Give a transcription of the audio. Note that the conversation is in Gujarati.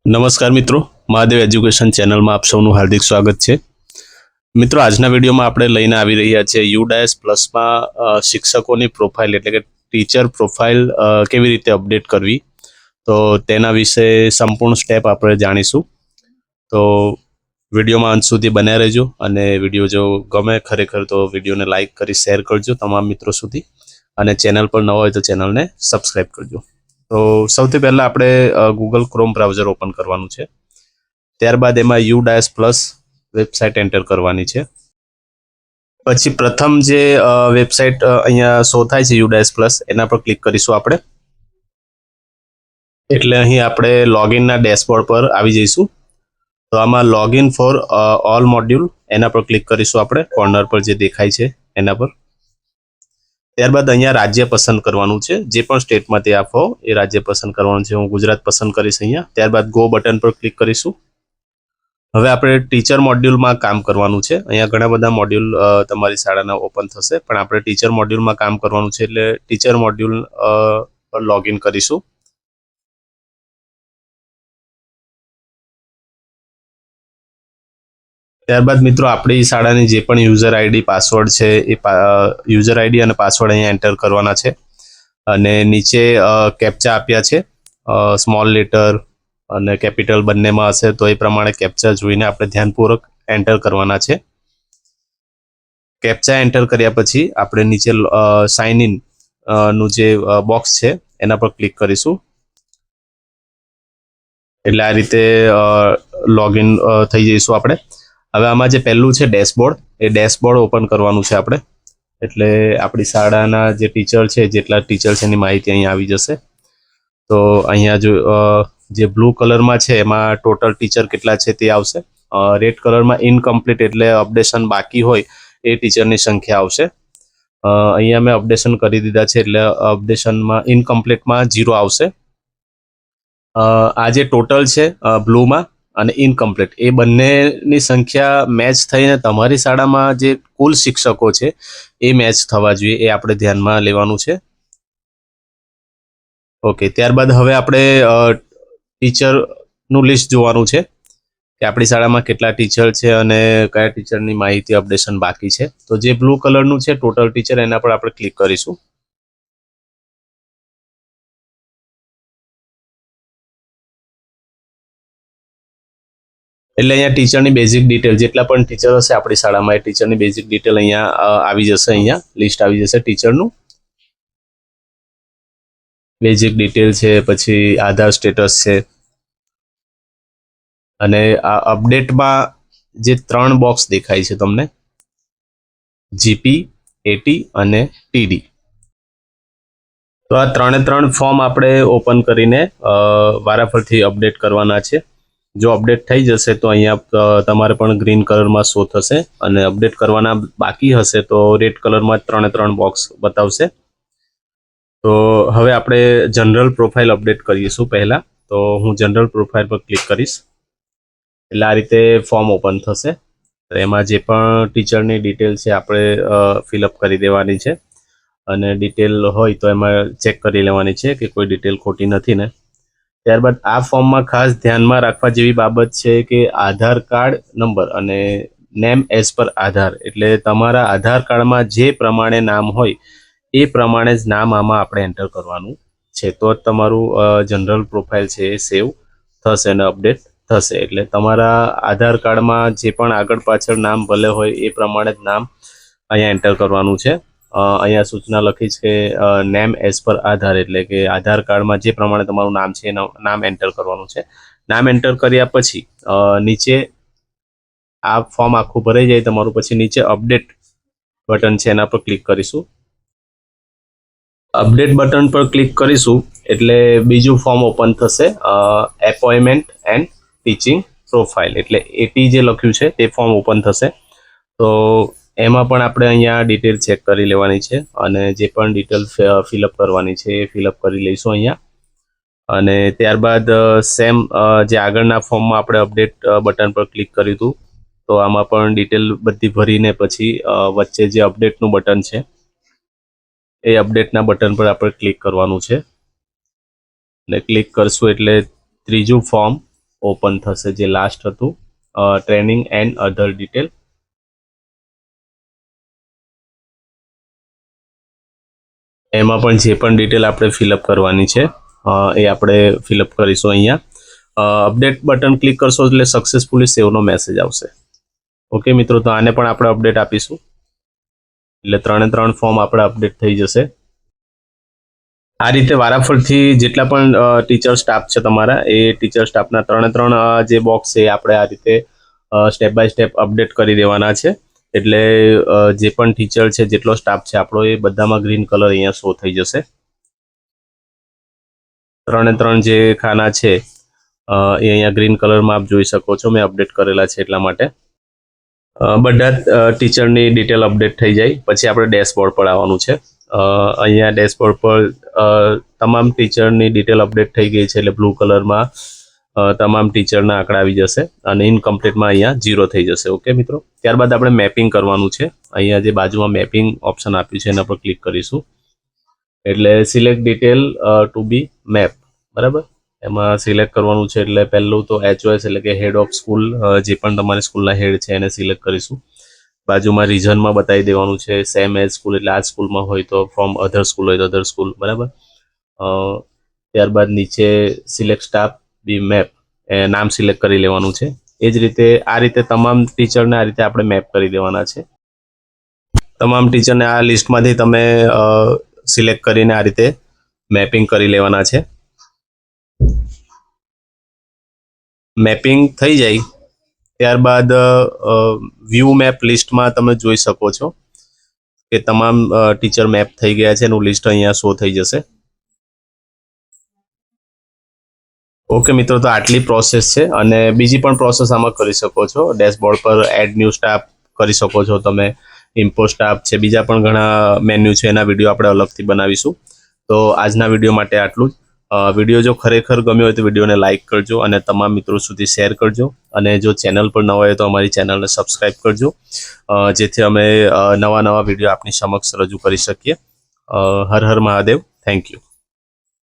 નમસ્કાર મિત્રો, મહાદેવ એજ્યુકેશન ચેનલમાં આપ સૌનું હાર્દિક સ્વાગત છે। મિત્રો, આજના વિડીયોમાં આપણે લઈને આવી રહ્યા છે યુડાયસ પ્લસમાં શિક્ષકોની પ્રોફાઇલ એટલે કે ટીચર પ્રોફાઇલ કેવી રીતે અપડેટ કરવી, તો તેના વિશે સંપૂર્ણ સ્ટેપ આપણે જાણીશું। તો વિડીયોમાં અંત સુધી બન્યા રહેજો અને વિડીયો જો ગમે ખરેખર તો વિડીયોને લાઇક કરી શેર કરજો તમામ મિત્રો સુધી, અને ચેનલ પર નવા હોય તો ચેનલને સબસ્ક્રાઈબ કરજો। તો સૌથી પહેલાં આપણે ગૂગલ ક્રોમ બ્રાઉઝર ઓપન કરવાનું છે। ત્યારબાદ એમાં યુડાયસ પ્લસ વેબસાઇટ એન્ટર કરવાની છે। પછી પ્રથમ જે વેબસાઇટ અહીંયા શો થાય છે યુડાયસ પ્લસ, એના પર ક્લિક કરીશું આપણે। એટલે અહીં આપણે લોગિનના ડેશબોર્ડ પર આવી જઈશું। તો આમાં લોગિન ફોર ઓલ મોડ્યુલ એના પર ક્લિક કરીશું આપણે, કોર્નર પર જે દેખાય છે એના પર। ત્યારબાદ અહીંયા રાજ્ય પસંદ કરવાનું છે, જે પણ સ્ટેટમાંથી આપ હો એ રાજ્ય પસંદ કરવાનું છે। હું ગુજરાત પસંદ કરીશ અહીંયા। ત્યારબાદ ગો બટન પર ક્લિક કરીશું। હવે આપણે ટીચર મોડ્યુલમાં કામ કરવાનું છે। અહીંયા ઘણા બધા મોડ્યુલ તમારી શાળાના ઓપન થશે, પણ આપણે ટીચર મોડ્યુલમાં કામ કરવાનું છે, એટલે ટીચર મોડ્યુલ પર લોગિન કરીશું। ત્યારબાદ મિત્રો આપણી શાળાની જે પણ યુઝર આઈડી પાસવર્ડ છે એ યુઝર આઈડી અને પાસવર્ડ અહીંયા એન્ટર કરવાના છે, અને નીચે કેપ્ચા આપ્યા છે, સ્મોલ લેટર અને કેપિટલ બંનેમાં હશે તો એ પ્રમાણે કેપ્ચા જોઈને આપણે ધ્યાનપૂર્વક એન્ટર કરવાના છે। કેપ્ચા એન્ટર કર્યા પછી આપણે નીચે સાઇન ઇન નું જે બોક્સ છે એના પર ક્લિક કરીશું। એટલે આ રીતે લોગિન થઈ જઈશું આપણે। હવે આમાં જે પહેલું છે ડેશબોર્ડ, એ ડેશબોર્ડ ઓપન કરવાનું છે આપણે। એટલે આપણી શાળાના જે ટીચર છે, જેટલા ટીચર છે એની માહિતી અહીંયા આવી જશે। તો અહીંયા જે બ્લુ કલરમાં છે એમાં ટોટલ ટીચર કેટલા છે તે આવશે। રેડ કલરમાં ઇનકમ્પ્લીટ એટલે અપડેશન બાકી હોય એ ટીચરની સંખ્યા આવશે। અહીંયા મેં અપડેશન કરી દીધા છે એટલે અપડેશનમાં ઇનકમ્પ્લીટમાં 0 આવશે। આ જે ટોટલ છે બ્લુમાં અને ઇનકમ્પ્લીટ, એ બંનેની સંખ્યા મેચ થઈને તમારી શાળામાં જે કુલ શિક્ષકો છે એ મેચ થવા જોઈએ, એ આપણે ધ્યાનમાં લેવાનું છે। ઓકે, ત્યારબાદ હવે આપણે ટીચરનું લિસ્ટ જોવાનું છે કે આપણી શાળામાં કેટલા ટીચર છે અને કયા ટીચરની માહિતી અપડેશન બાકી છે। તો જે બ્લુ કલરનું છે ટોટલ ટીચર, એના પર આપણે ક્લિક કરીશું। એટલે અહીંયા ટીચરની બેઝિક ડિટેલ, જેટલા પણ ટીચર હશે આપણી શાળામાં એ ટીચરની બેઝિક ડિટેલ અહીંયા આવી જશે। અહીંયા લિસ્ટ આવી જશે ટીચરનું, બેઝિક ડિટેલ છે, પછી આધાર સ્ટેટસ છે, અને આ અપડેટમાં જે 3 બોક્સ દેખાય છે તમને, જીપી, એટી અને ટીડી, તો આ 3 ફોર્મ આપણે ઓપન કરીને વારાફરથી અપડેટ કરવાના છે। જો અપડેટ થઈ જશે તો અહીંયા તમારે પણ ગ્રીન કલરમાં શો થશે, અને અપડેટ કરવાના બાકી હશે તો રેડ કલરમાં 3 બોક્સ બતાવશે। તો હવે આપણે જનરલ પ્રોફાઇલ અપડેટ કરીશું પહેલાં। તો હું જનરલ પ્રોફાઇલ પર ક્લિક કરીશ, એટલે આ રીતે ફોર્મ ઓપન થશે। તો એમાં જે પણ ટીચરની ડિટેલ છે આપણે ફિલઅપ કરી દેવાની છે, અને ડિટેલ હોય તો એમાં ચેક કરી લેવાની છે કે કોઈ ડિટેલ ખોટી નથી ને। ત્યારબાદ આ ફોર્મમાં ખાસ ધ્યાનમાં રાખવા જેવી બાબત છે કે આધાર કાર્ડ નંબર અને નેમ એઝ પર આધાર, એટલે તમારા આધાર કાર્ડમાં જે પ્રમાણે નામ હોય એ પ્રમાણે જ નામ આમાં આપણે એન્ટર કરવાનું છે, તો જ તમારું જનરલ પ્રોફાઇલ છે એ સેવ થશે અને અપડેટ થશે। એટલે તમારા આધાર કાર્ડમાં જે પણ આગળ પાછળ નામ ભલે હોય એ પ્રમાણે જ નામ અહીંયા એન્ટર કરવાનું છે। અહીંયા સૂચના લખી છે કે નેમ એઝ પર આધાર, એટલે કે આધાર કાર્ડમાં જે પ્રમાણે તમારું નામ છે એનું નામ એન્ટર કરવાનું છે। નામ એન્ટર કર્યા પછી નીચે આ ફોર્મ આખું ભરાઈ જાય તમારું, પછી નીચે અપડેટ બટન છે એના પર ક્લિક કરીશું। અપડેટ બટન પર ક્લિક કરીશું એટલે બીજું ફોર્મ ઓપન થશે, એપોઇન્ટમેન્ટ એન્ડ ટીચિંગ પ્રોફાઇલ, એટલે એટી જે લખ્યું છે તે ફોર્મ ઓપન થશે। તો એમાં પણ આપણે અહીંયા ડિટેલ ચેક કરી લેવાની છે, અને જે પણ ડિટેલ ફિલઅપ કરવાની છે એ ફિલઅપ કરી લઈશું અહીંયા। અને ત્યારબાદ સેમ જે આગળના ફોર્મમાં આપણે અપડેટ બટન પર ક્લિક કર્યું હતું, તો આમાં પણ ડિટેલ બધી ભરીને પછી વચ્ચે જે અપડેટનું બટન છે એ અપડેટના બટન પર આપણે ક્લિક કરવાનું છે, અને ક્લિક કરશું એટલે ત્રીજું ફોર્મ ઓપન થશે, જે લાસ્ટ હતું ટ્રેનિંગ એન્ડ અધર ડિટેલ. એમાં પણ જે પણ ડિટેલ આપણે ફિલઅપ કરવાની છે એ આપણે ફિલઅપ કરીશું. અહીંયા અપડેટ બટન ક્લિક કરશો એટલે સક્સેસફુલી સેવનો મેસેજ આવશે. ઓકે મિત્રો, તો આને પણ આપણે અપડેટ આપીશું એટલે 3 ફોર્મ આપણે અપડેટ થઈ જશે. આ રીતે વારાફરથી જેટલા પણ ટીચર સ્ટાફ છે તમારા, એ ટીચર સ્ટાફના 3 જે બોક્સ છે આપણે આ રીતે સ્ટેપ બાય સ્ટેપ અપડેટ કરી દેવાના છે. એટલે જે પણ ટીચર છે, જેટલો સ્ટાફ છે આપણો, એ બધામાં ગ્રીન કલર અહીંયા શો થઈ જશે. 3 જે ખાના છે એ અહીંયા ગ્રીન કલરમાં આપ જોઈ શકો છો. મેં અપડેટ કરેલા છે એટલા માટે. બધા ટીચરની ડિટેલ અપડેટ થઈ જાય પછી આપણે ડેશબોર્ડ પર આવવાનું છે. અહીંયા ડેશબોર્ડ પર તમામ ટીચરની ડિટેલ અપડેટ થઈ ગઈ છે એટલે બ્લુ કલરમાં તમામ ટીચરના આંકડા આવી જશે અને ઇનકમ્પ્લીટમાં અહીંયા 0 થઈ જશે. ઓકે મિત્રો, ત્યારબાદ આપણે મેપિંગ કરવાનું છે. અહીંયા જે બાજુમાં મેપિંગ ઓપ્શન આપ્યું છે એના પર ક્લિક કરીશું એટલે સિલેક્ટ ડિટેલ ટુ બી મેપ, બરાબર. એમાં સિલેક્ટ કરવાનું છે એટલે પહેલું તો HOS એટલે કે હેડ ઓફ સ્કૂલ, જે પણ તમારી સ્કૂલના હેડ છે એને સિલેક્ટ કરીશું. બાજુમાં રિજનમાં બતાવી દેવાનું છે, સેમ એઝ સ્કૂલ એટલે આ સ્કૂલમાં હોય તો, ફ્રોમ અધર સ્કૂલ હોય તો અધર સ્કૂલ, બરાબર. ત્યારબાદ નીચે સિલેક્ટ સ્ટાફ બી મેપ નામ સિલેક્ટ કરી લેવાનું છે. એ જ રીતે આ રીતે તમામ ટીચરને આ રીતે આપણે મેપ કરી દેવાના છે. તમામ ટીચરને આ લિસ્ટમાંથી તમે સિલેક્ટ કરીને આ રીતે મેપિંગ કરી લેવાના છે. મેપિંગ થઈ જાય ત્યારબાદ વ્યૂ મેપ લિસ્ટમાં તમે જોઈ શકો છો કે તમામ ટીચર મેપ થઈ ગયા છે, એનું લિસ્ટ અહીંયા શો થઈ જશે. ઓકે મિત્રો, તો આટલી પ્રોસેસ છે અને બીજી પણ પ્રોસેસ આમાં કરી શકો છો. ડેશબોર્ડ પર એડ ન્યૂ સ્ટાફ કરી શકો છો તમે, ઇમ્પોર્ટ સ્ટાફ છે, બીજા પણ ઘણા મેન્યુ છે, એના વિડીયો આપણે અલગથી બનાવીશું. તો આજના વિડીયો માટે આટલું જ. વિડીયો જો ખરેખર ગમ્યો હોય તો વિડીયોને લાઇક કરજો અને તમામ મિત્રો સુધી શેર કરજો. અને જો ચેનલ પર નવા હોય તો અમારી ચેનલને સબસ્ક્રાઈબ કરજો, જેથી અમે નવા વિડીયો આપની સમક્ષ રજૂ કરી શકીએ. હર હર મહાદેવ. Thank you.